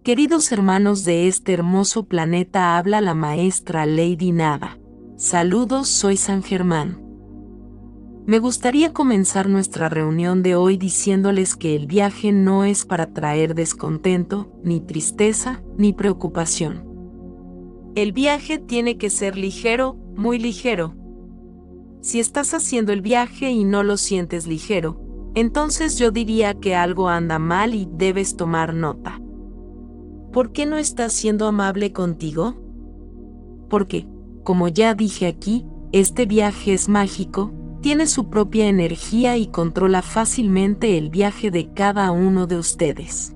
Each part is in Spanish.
Queridos hermanos de este hermoso planeta, habla la maestra Lady Nada. Saludos, soy San Germán. Me gustaría comenzar nuestra reunión de hoy diciéndoles que el viaje no es para traer descontento, ni tristeza, ni preocupación. El viaje tiene que ser ligero, muy ligero. Si estás haciendo el viaje y no lo sientes ligero, entonces yo diría que algo anda mal y debes tomar nota. ¿Por qué no estás siendo amable contigo? Porque, como ya dije aquí, este viaje es mágico, tiene su propia energía y controla fácilmente el viaje de cada uno de ustedes.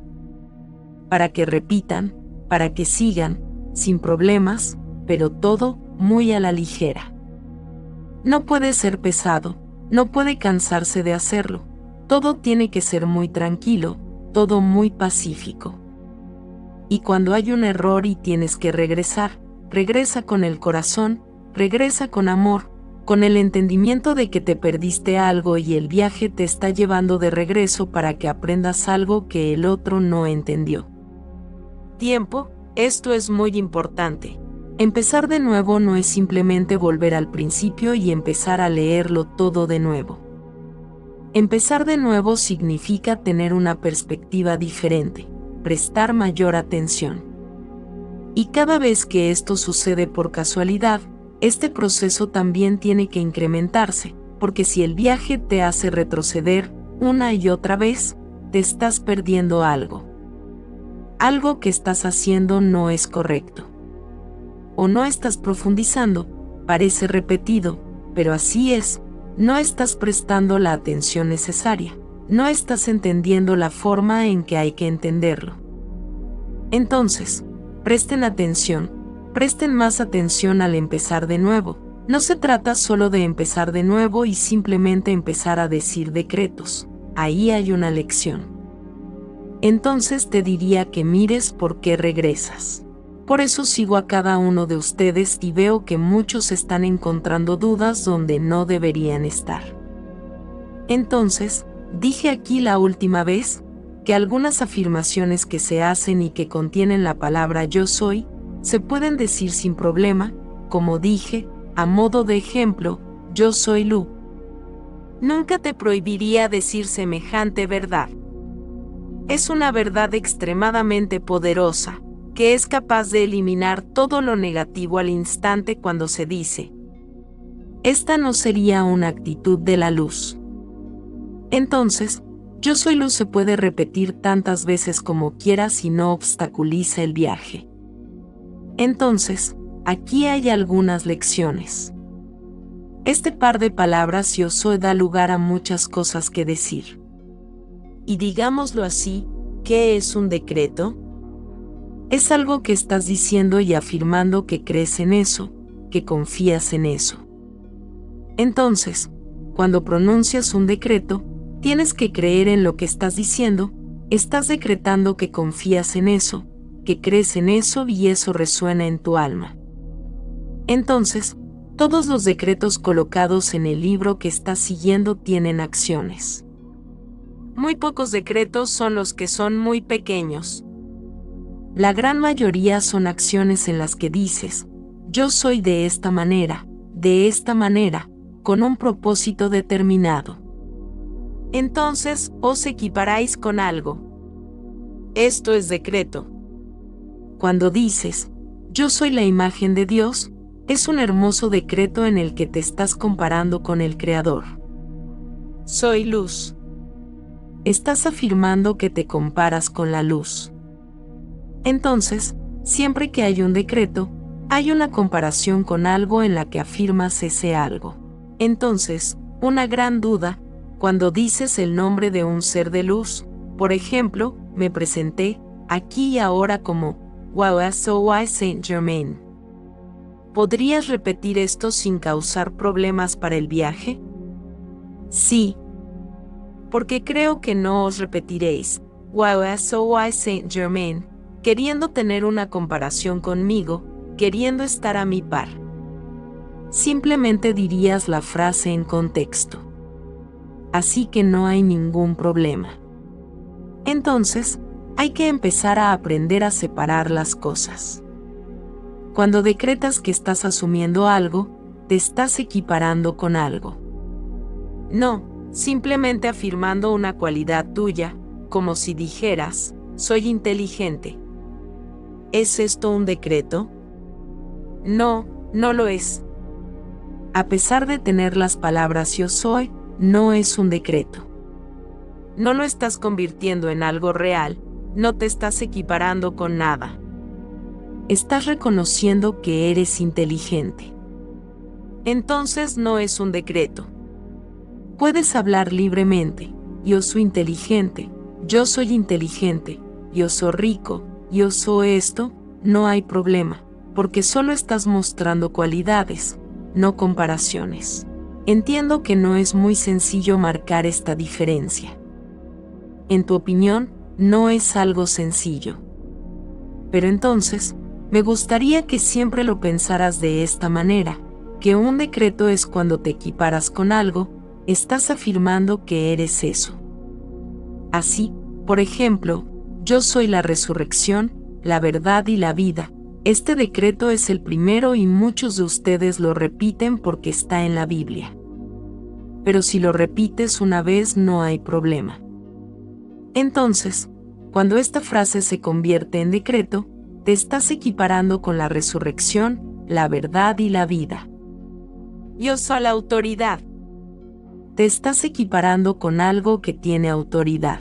Para que repitan, para que sigan, sin problemas, pero todo muy a la ligera. No puede ser pesado, no puede cansarse de hacerlo, todo tiene que ser muy tranquilo, todo muy pacífico. Y cuando hay un error y tienes que regresar, regresa con el corazón, regresa con amor, con el entendimiento de que te perdiste algo y el viaje te está llevando de regreso para que aprendas algo que el otro no entendió. Tiempo, esto es muy importante. Empezar de nuevo no es simplemente volver al principio y empezar a leerlo todo de nuevo. Empezar de nuevo significa tener una perspectiva diferente. Prestar mayor atención. Y cada vez que esto sucede por casualidad, este proceso también tiene que incrementarse, porque si el viaje te hace retroceder una y otra vez, te estás perdiendo algo. Algo que estás haciendo no es correcto. O no estás profundizando, parece repetido, pero así es, no estás prestando la atención necesaria. No estás entendiendo la forma en que hay que entenderlo. Entonces, presten atención, presten más atención al empezar de nuevo. No se trata solo de empezar de nuevo y simplemente empezar a decir decretos. Ahí hay una lección. Entonces te diría que mires por qué regresas. Por eso sigo a cada uno de ustedes y veo que muchos están encontrando dudas donde no deberían estar. Entonces, dije aquí la última vez que algunas afirmaciones que se hacen y que contienen la palabra yo soy, se pueden decir sin problema, como dije, a modo de ejemplo, yo soy Lu. Nunca te prohibiría decir semejante verdad. Es una verdad extremadamente poderosa, que es capaz de eliminar todo lo negativo al instante cuando se dice. Esta no sería una actitud de la luz. Entonces, yo soy luz se puede repetir tantas veces como quieras y no obstaculiza el viaje. Entonces, aquí hay algunas lecciones. Este par de palabras yo soy da lugar a muchas cosas que decir. Y digámoslo así, ¿qué es un decreto? Es algo que estás diciendo y afirmando que crees en eso, que confías en eso. Entonces, cuando pronuncias un decreto, tienes que creer en lo que estás diciendo, estás decretando que confías en eso, que crees en eso y eso resuena en tu alma. Entonces, todos los decretos colocados en el libro que estás siguiendo tienen acciones. Muy pocos decretos son los que son muy pequeños. La gran mayoría son acciones en las que dices, yo soy de esta manera, con un propósito determinado. Entonces, os equiparáis con algo. Esto es decreto. Cuando dices, yo soy la imagen de Dios, es un hermoso decreto en el que te estás comparando con el Creador. Soy luz. Estás afirmando que te comparas con la luz. Entonces, siempre que hay un decreto, hay una comparación con algo en la que afirmas ese algo. Entonces, una gran duda, cuando dices el nombre de un ser de luz, por ejemplo, me presenté, aquí y ahora como, Soy Saint Germain. ¿Podrías repetir esto sin causar problemas para el viaje? Sí. Porque creo que no os repetiréis, Soy Saint Germain, queriendo tener una comparación conmigo, queriendo estar a mi par. Simplemente dirías la frase en contexto. Así que no hay ningún problema. Entonces, hay que empezar a aprender a separar las cosas. Cuando decretas que estás asumiendo algo, te estás equiparando con algo. No, simplemente afirmando una cualidad tuya, como si dijeras, soy inteligente. ¿Es esto un decreto? No, no lo es. A pesar de tener las palabras yo soy, no es un decreto. No lo estás convirtiendo en algo real, no te estás equiparando con nada. Estás reconociendo que eres inteligente. Entonces no es un decreto. Puedes hablar libremente, yo soy inteligente, yo soy inteligente, yo soy rico, yo soy esto, no hay problema, porque solo estás mostrando cualidades, no comparaciones. Entiendo que no es muy sencillo marcar esta diferencia. En tu opinión, no es algo sencillo. Pero entonces, me gustaría que siempre lo pensaras de esta manera, que un decreto es cuando te equiparas con algo, estás afirmando que eres eso. Así, por ejemplo, yo soy la resurrección, la verdad y la vida. Este decreto es el primero y muchos de ustedes lo repiten porque está en la Biblia. Pero si lo repites una vez no hay problema. Entonces, cuando esta frase se convierte en decreto, te estás equiparando con la resurrección, la verdad y la vida. Yo soy la autoridad. Te estás equiparando con algo que tiene autoridad.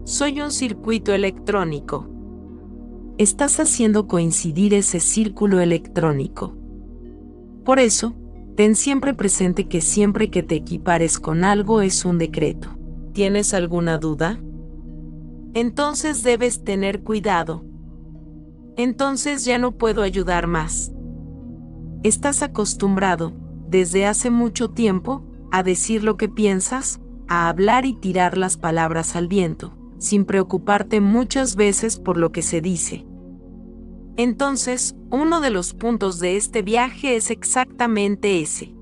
Soy un circuito electrónico. Estás haciendo coincidir ese círculo electrónico. Por eso, ten siempre presente que siempre que te equipares con algo es un decreto. ¿Tienes alguna duda? Entonces debes tener cuidado. Entonces ya no puedo ayudar más. Estás acostumbrado, desde hace mucho tiempo, a decir lo que piensas, a hablar y tirar las palabras al viento, sin preocuparte muchas veces por lo que se dice. Entonces, uno de los puntos de este viaje es exactamente ese.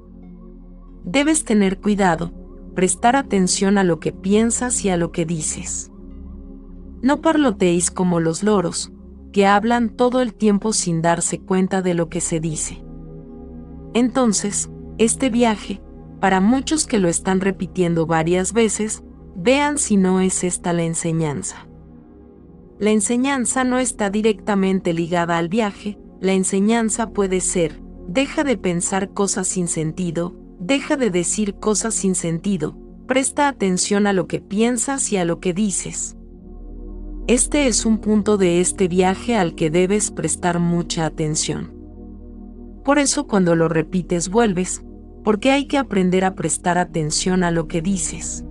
Debes tener cuidado, prestar atención a lo que piensas y a lo que dices. No parloteéis como los loros, que hablan todo el tiempo sin darse cuenta de lo que se dice. Entonces, este viaje, para muchos que lo están repitiendo varias veces, vean si no es esta la enseñanza. La enseñanza no está directamente ligada al viaje, la enseñanza puede ser, deja de pensar cosas sin sentido, deja de decir cosas sin sentido, presta atención a lo que piensas y a lo que dices. Este es un punto de este viaje al que debes prestar mucha atención. Por eso cuando lo repites vuelves, porque hay que aprender a prestar atención a lo que dices.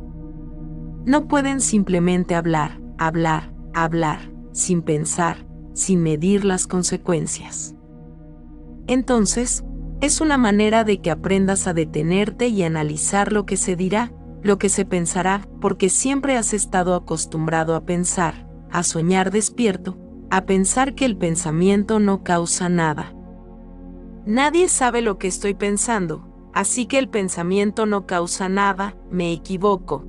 No pueden simplemente hablar, sin pensar, sin medir las consecuencias. Entonces, es una manera de que aprendas a detenerte y analizar lo que se dirá, lo que se pensará, porque siempre has estado acostumbrado a pensar, a soñar despierto, a pensar que el pensamiento no causa nada. Nadie sabe lo que estoy pensando, así que el pensamiento no causa nada, me equivoco.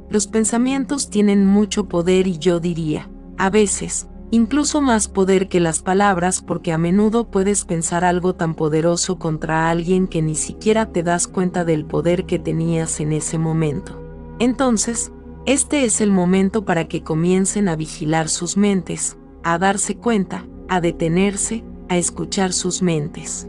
Los pensamientos tienen mucho poder y yo diría, a veces, incluso más poder que las palabras porque a menudo puedes pensar algo tan poderoso contra alguien que ni siquiera te das cuenta del poder que tenías en ese momento. Entonces, este es el momento para que comiencen a vigilar sus mentes, a darse cuenta, a detenerse, a escuchar sus mentes.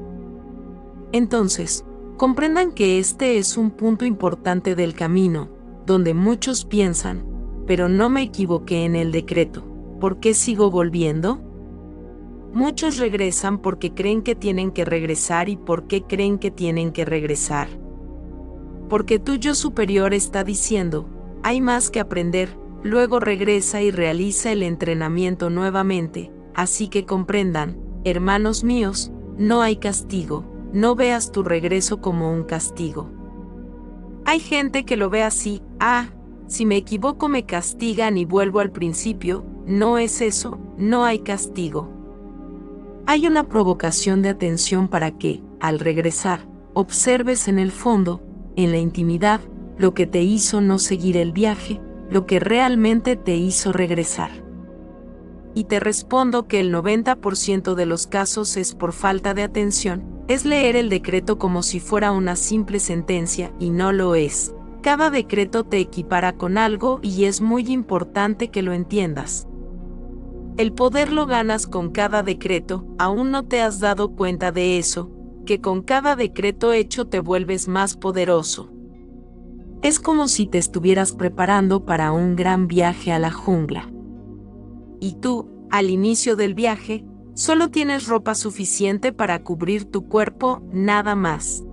Entonces, comprendan que este es un punto importante del camino, donde muchos piensan, pero no me equivoqué en el decreto, ¿por qué sigo volviendo? Muchos regresan porque creen que tienen que regresar y ¿por qué creen que tienen que regresar? Porque tu yo superior está diciendo, hay más que aprender, luego regresa y realiza el entrenamiento nuevamente, así que comprendan, hermanos míos, no hay castigo, no veas tu regreso como un castigo. Hay gente que lo ve así, si me equivoco me castigan y vuelvo al principio, no es eso, no hay castigo. Hay una provocación de atención para que, al regresar, observes en el fondo, en la intimidad, lo que te hizo no seguir el viaje, lo que realmente te hizo regresar. Y te respondo que el 90% de los casos es por falta de atención, es leer el decreto como si fuera una simple sentencia, y no lo es. Cada decreto te equipara con algo y es muy importante que lo entiendas. El poder lo ganas con cada decreto, aún no te has dado cuenta de eso, que con cada decreto hecho te vuelves más poderoso. Es como si te estuvieras preparando para un gran viaje a la jungla. Y tú, al inicio del viaje, solo tienes ropa suficiente para cubrir tu cuerpo, nada más.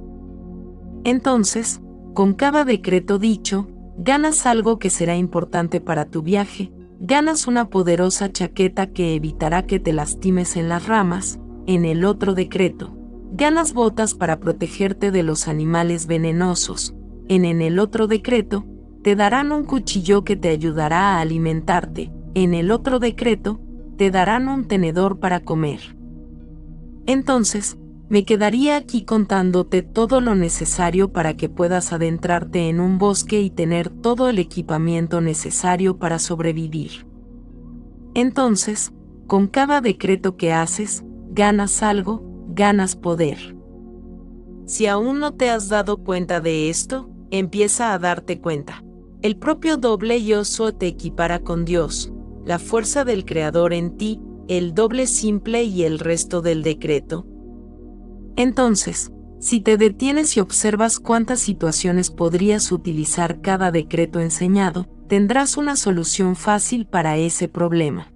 Entonces, con cada decreto dicho, ganas algo que será importante para tu viaje, ganas una poderosa chaqueta que evitará que te lastimes en las ramas, en el otro decreto. Ganas botas para protegerte de los animales venenosos, en el otro decreto, te darán un cuchillo que te ayudará a alimentarte, en el otro decreto, te darán un tenedor para comer. Entonces, me quedaría aquí contándote todo lo necesario para que puedas adentrarte en un bosque y tener todo el equipamiento necesario para sobrevivir. Entonces, con cada decreto que haces, ganas algo, ganas poder. Si aún no te has dado cuenta de esto, empieza a darte cuenta. El propio doble yo soy te equipara con Dios, la fuerza del Creador en ti, el doble simple y el resto del decreto. Entonces, si te detienes y observas cuántas situaciones podrías utilizar cada decreto enseñado, tendrás una solución fácil para ese problema.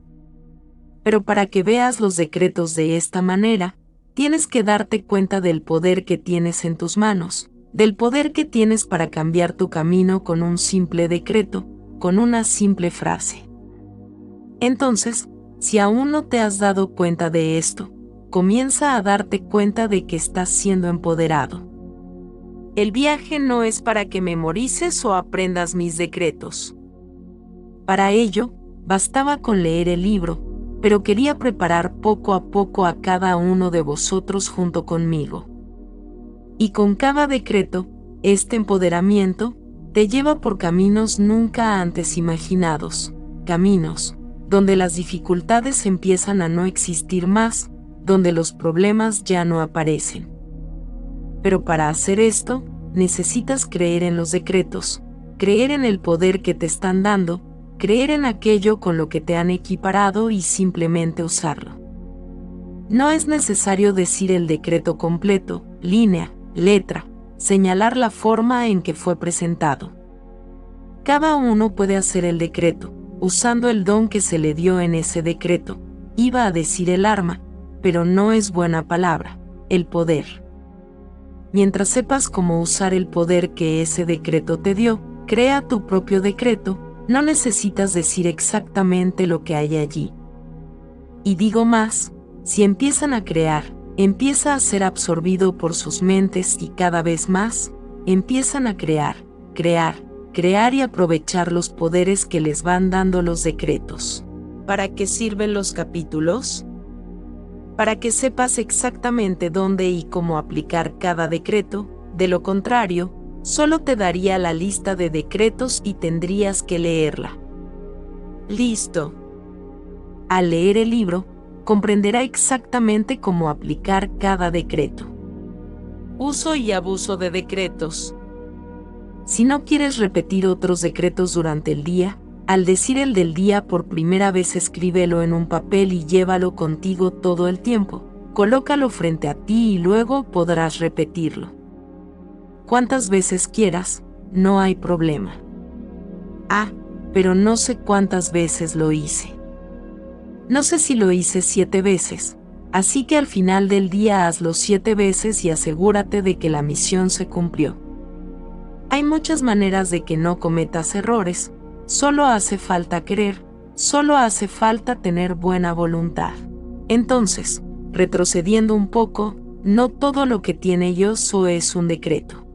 Pero para que veas los decretos de esta manera, tienes que darte cuenta del poder que tienes en tus manos, del poder que tienes para cambiar tu camino con un simple decreto, con una simple frase. Entonces, si aún no te has dado cuenta de esto, comienza a darte cuenta de que estás siendo empoderado. El viaje no es para que memorices o aprendas mis decretos. Para ello, bastaba con leer el libro, pero quería preparar poco a poco a cada uno de vosotros junto conmigo. Y con cada decreto, este empoderamiento te lleva por caminos nunca antes imaginados, caminos donde las dificultades empiezan a no existir más, donde los problemas ya no aparecen. Pero para hacer esto, necesitas creer en los decretos, creer en el poder que te están dando, creer en aquello con lo que te han equiparado y simplemente usarlo. No es necesario decir el decreto completo, línea, letra, señalar la forma en que fue presentado. Cada uno puede hacer el decreto, usando el don que se le dio en ese decreto. Iba a decir el arma, pero no es buena palabra, el poder. Mientras sepas cómo usar el poder que ese decreto te dio, crea tu propio decreto, no necesitas decir exactamente lo que hay allí. Y digo más, si empiezan a crear, empieza a ser absorbido por sus mentes y cada vez más, empiezan a crear y aprovechar los poderes que les van dando los decretos. ¿Para qué sirven los capítulos? Para que sepas exactamente dónde y cómo aplicar cada decreto, de lo contrario, solo te daría la lista de decretos y tendrías que leerla. Listo. Al leer el libro, comprenderá exactamente cómo aplicar cada decreto. Uso y abuso de decretos. Si no quieres repetir otros decretos durante el día, al decir el del día por primera vez escríbelo en un papel y llévalo contigo todo el tiempo. Colócalo frente a ti y luego podrás repetirlo. Cuantas veces quieras, no hay problema. Pero no sé cuántas veces lo hice. No sé si lo hice 7 veces, así que al final del día hazlo 7 veces y asegúrate de que la misión se cumplió. Hay muchas maneras de que no cometas errores, solo hace falta querer, solo hace falta tener buena voluntad. Entonces, retrocediendo un poco, no todo lo que tiene yo soy es un decreto.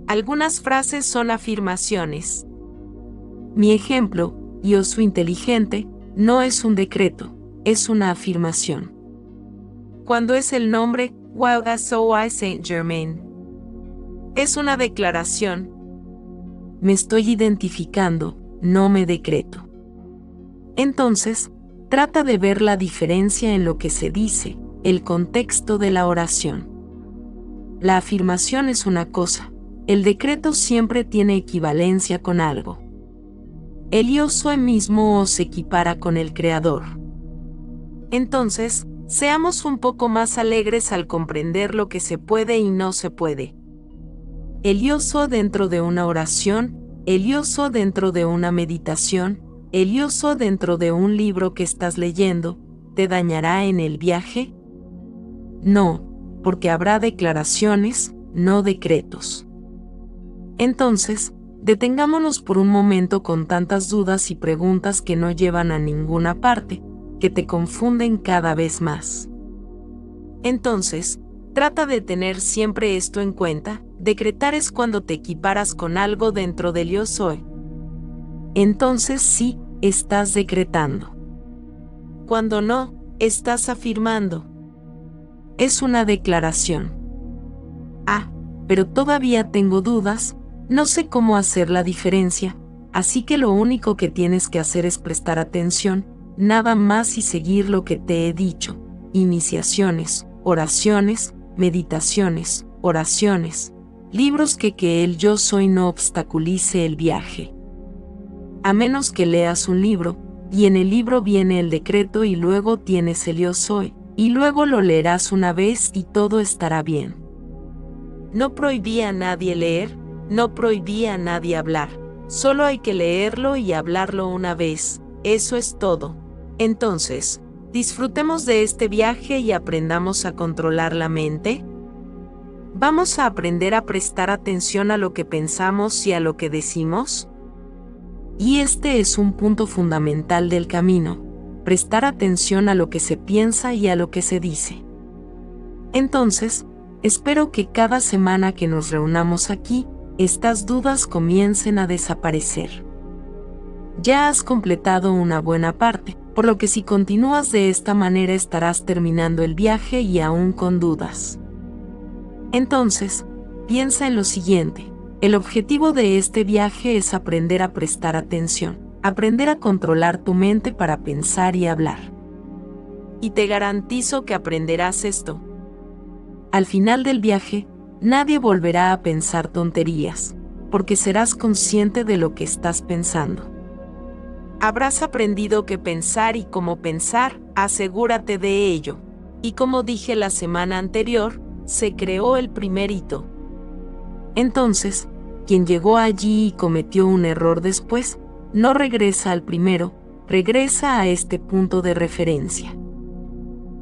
Algunas frases son afirmaciones. Mi ejemplo, yo soy inteligente, no es un decreto, es una afirmación. Cuando es el nombre Waugasoi Saint-Germain. Es una declaración. Me estoy identificando, no me decreto. Entonces, trata de ver la diferencia en lo que se dice, el contexto de la oración. La afirmación es una cosa, el decreto siempre tiene equivalencia con algo. El yo soy mismo se equipara con el Creador. Entonces, seamos un poco más alegres al comprender lo que se puede y no se puede. El yo soy dentro de una oración, el yo soy dentro de una meditación, el yo soy dentro de un libro que estás leyendo, ¿te dañará en el viaje? No, porque habrá declaraciones, no decretos. Entonces, detengámonos por un momento con tantas dudas y preguntas que no llevan a ninguna parte, que te confunden cada vez más. Entonces, trata de tener siempre esto en cuenta, decretar es cuando te equiparas con algo dentro del yo soy. Entonces sí, estás decretando. Cuando no, estás afirmando. Es una declaración. Ah, pero todavía tengo dudas, no sé cómo hacer la diferencia, así que lo único que tienes que hacer es prestar atención, nada más y seguir lo que te he dicho, iniciaciones, oraciones, meditaciones, oraciones, libros que el yo soy no obstaculice el viaje. A menos que leas un libro, y en el libro viene el decreto y luego tienes el yo soy, y luego lo leerás una vez y todo estará bien. No prohibí a nadie leer, no prohibí a nadie hablar, solo hay que leerlo y hablarlo una vez, eso es todo. Entonces, disfrutemos de este viaje y aprendamos a controlar la mente. ¿Vamos a aprender a prestar atención a lo que pensamos y a lo que decimos? Y este es un punto fundamental del camino, prestar atención a lo que se piensa y a lo que se dice. Entonces, espero que cada semana que nos reunamos aquí, estas dudas comiencen a desaparecer. Ya has completado una buena parte, por lo que si continúas de esta manera estarás terminando el viaje y aún con dudas. Entonces, piensa en lo siguiente. El objetivo de este viaje es aprender a prestar atención, aprender a controlar tu mente para pensar y hablar. Y te garantizo que aprenderás esto. Al final del viaje, nadie volverá a pensar tonterías, porque serás consciente de lo que estás pensando. Habrás aprendido qué pensar y cómo pensar, asegúrate de ello. Y como dije la semana anterior, se creó el primer hito. Entonces, quien llegó allí y cometió un error después, no regresa al primero, regresa a este punto de referencia.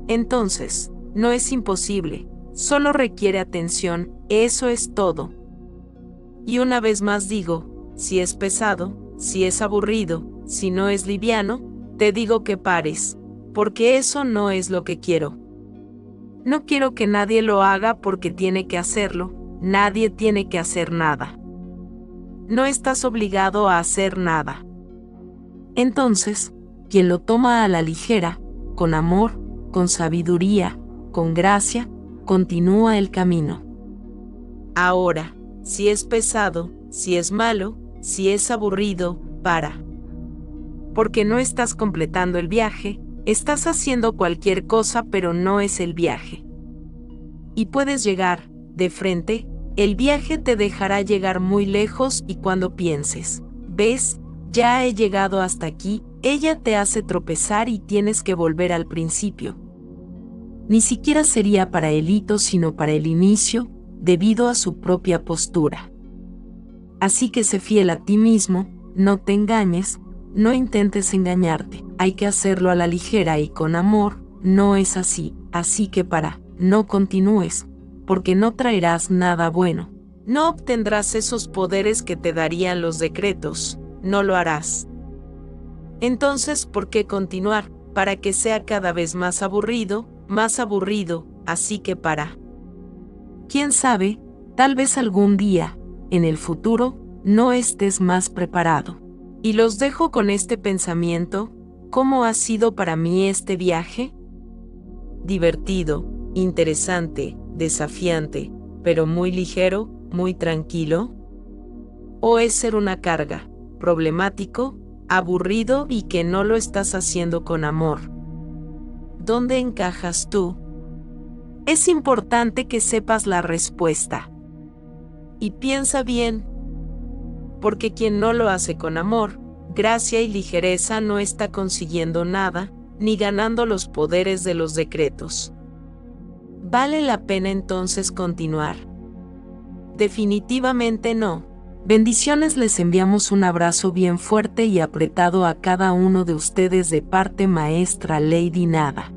Entonces, no es imposible, solo requiere atención, eso es todo. Y una vez más digo, si es pesado, si es aburrido, si no es liviano, te digo que pares, porque eso no es lo que quiero. No quiero que nadie lo haga porque tiene que hacerlo, nadie tiene que hacer nada. No estás obligado a hacer nada. Entonces, quien lo toma a la ligera, con amor, con sabiduría, con gracia, continúa el camino. Ahora, si es pesado, si es malo, si es aburrido, para. Porque no estás completando el viaje, estás haciendo cualquier cosa pero no es el viaje. Y puedes llegar, de frente, el viaje te dejará llegar muy lejos y cuando pienses, ves, ya he llegado hasta aquí, ella te hace tropezar y tienes que volver al principio. Ni siquiera sería para el hito sino para el inicio, debido a su propia postura. Así que sé fiel a ti mismo, no te engañes, no intentes engañarte, hay que hacerlo a la ligera y con amor, no es así, así que no continúes, porque no traerás nada bueno. No obtendrás esos poderes que te darían los decretos, no lo harás. Entonces, ¿por qué continuar? Para que sea cada vez más aburrido, así que ¿Quién sabe? Tal vez algún día, en el futuro, no estés más preparado. Y los dejo con este pensamiento, ¿cómo ha sido para mí este viaje? Divertido, interesante, desafiante, pero muy ligero, muy tranquilo? ¿O es ser una carga, problemático, aburrido y que no lo estás haciendo con amor? ¿Dónde encajas tú? Es importante que sepas la respuesta. Y piensa bien, porque quien no lo hace con amor, gracia y ligereza no está consiguiendo nada, ni ganando los poderes de los decretos. ¿Vale la pena entonces continuar? Definitivamente no. Bendiciones, les enviamos un abrazo bien fuerte y apretado a cada uno de ustedes de parte maestra Lady Nada.